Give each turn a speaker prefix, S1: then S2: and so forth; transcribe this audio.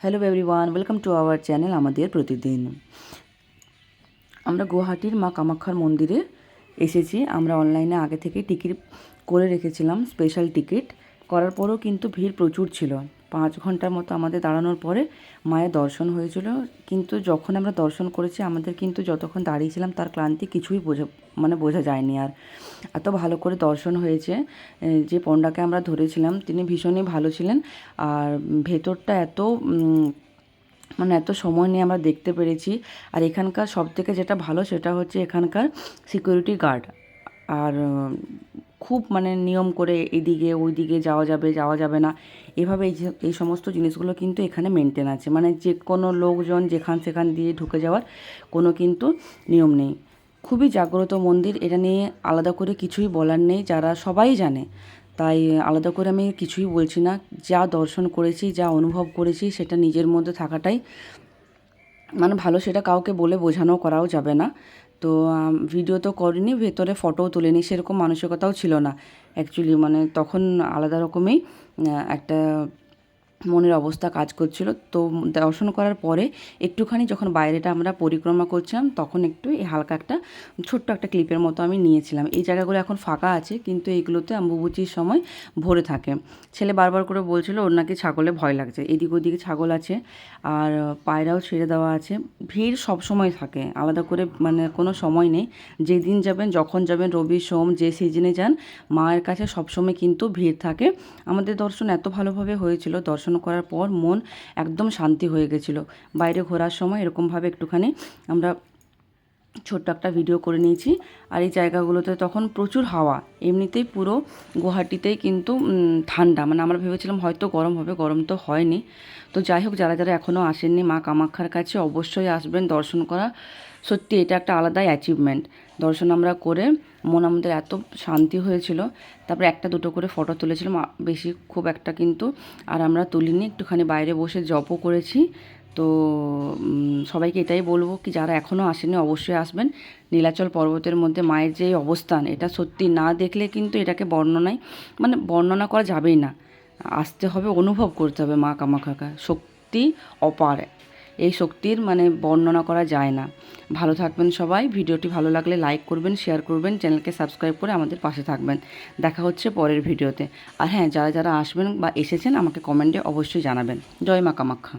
S1: Hello everyone, welcome to our channel আমাদের প্রতিদিন। আমরা গুয়াহাটির মা কামাখ্যার মন্দিরে এসেছি। আমরা অনলাইনে আগে থেকেই টিকিট করে রেখেছিলাম, স্পেশাল টিকিট করার পরেও কিন্তু ভিড় প্রচুর ছিল। 5 ঘন্টার মতো আমাদের দাঁড়ানোর পরে মায়ের দর্শন হয়েছিল। কিন্তু যখন আমরা দর্শন করেছি আমাদের কিন্তু যতক্ষণ দাঁড়িয়েছিলাম তার ক্লান্তি কিছুই বোঝা যায়নি। আর এত ভালো করে দর্শন হয়েছে। যে পণ্ডাকে আমরা ধরেছিলাম তিনি ভীষণই ভালো ছিলেন। আর ভেতরটা এত সময় নিয়ে আমরা দেখতে পেরেছি। আর এখানকার সবথেকে যেটা ভালো সেটা হচ্ছে এখানকার সিকিউরিটি গার্ড। আর খুব নিয়ম করে এদিকে ওইদিকে যাওয়া যাবে না, এভাবে এই সমস্ত জিনিসগুলো কিন্তু এখানে মেনটেন আছে। যে কোনো লোকজন যেখান সেখান দিয়ে ঢুকে যাওয়ার কোনো কিন্তু নিয়ম নেই। খুবই জাগ্রত মন্দির, এটা নিয়ে আলাদা করে কিছুই বলার নেই, যারা সবাই জানে। তাই আলাদা করে আমি কিছুই বলছি না। যা দর্শন করেছি, যা অনুভব করেছি সেটা নিজের মধ্যে থাকাটাই ভালো। সেটা কাউকে বলে বোঝানো করাও যাবে না। তো ভিডিও তো করিনি, ভেতরে ফটোও তুলিনি, সেরকম মানসিকতাও ছিল না অ্যাকচুয়ালি। তখন আলাদা রকমই একটা মনের অবস্থা কাজ করছিল। তো দর্শন করার পরে একটুখানি যখন বাইরেটা আমরা পরিক্রমা করছিলাম তখন একটু হালকা একটা ছোট্ট একটা ক্লিপের মতো আমি নিয়েছিলাম। এই জায়গাগুলো এখন ফাঁকা আছে, কিন্তু এইগুলোতে অম্বুবাচীর সময় ভরে থাকে। ছেলে বারবার করে বলছিল ওর নাকি ছাগলে ভয় লাগছে। এদিক ওদিকে ছাগল আছে, আর পায়রাও ছেড়ে দেওয়া আছে। ভিড় সব সময় থাকে, আলাদা করে কোনো সময় নেই। যেদিন যাবেন, যখন যাবেন, রবি সোম যে সিজনে যান, মায়ের কাছে সবসময় কিন্তু ভিড় থাকে। আমাদের দর্শন এত ভালোভাবে হয়েছিল, দর্শন করার পর মন একদম শান্তি হয়ে গেছিলো। বাইরে ঘোরার সময় এরকমভাবে একটুখানি আমরা ছোট্ট একটা ভিডিও করে নিয়েছি। আর এই জায়গাগুলোতে তখন প্রচুর হাওয়া, এমনিতেই পুরো গুয়াহাটিতেই কিন্তু ঠান্ডা। আমরা ভেবেছিলাম হয়তো গরম হবে, গরম তো হয়নি। তো যাই হোক, যারা যারা এখনও আসেননি মা কামাখ্যার কাছে অবশ্যই আসবেন দর্শন করা। সত্যি এটা একটা আলাদাই অ্যাচিভমেন্ট। দর্শন আমরা করে মন আমাদের এত শান্তি হয়েছিল। তারপরে একটা দুটো করে ফটো তুলেছিলাম, বেশি খুব একটা কিন্তু আর আমরা তুলিনি। একটুখানি বাইরে বসে জপও করেছি। তো সবাইকে এটাই বলবো কি, যারা এখনও আসেনি অবশ্যই আসবেন। নীলাচল পর্বতের মধ্যে মায়ের যে অবস্থান, এটা সত্যি না দেখলে কিন্তু এটাকে বর্ণনা করা যাবেই না। আসতে হবে, অনুভব করতে হবে মা কামাখ্যাকে। শক্তি অপার, এই শক্তির বর্ণনা করা যায় না। ভালো থাকবেন সবাই। ভিডিওটি ভালো লাগলে লাইক করবেন, শেয়ার করবেন, চ্যানেলকে সাবস্ক্রাইব করে আমাদের পাশে থাকবেন। দেখা হচ্ছে পরের ভিডিওতে। আর হ্যাঁ, যারা যারা আসবেন বা এসেছেন আমাকে কমেন্টে অবশ্যই জানাবেন। জয় মা কামাখ্যা।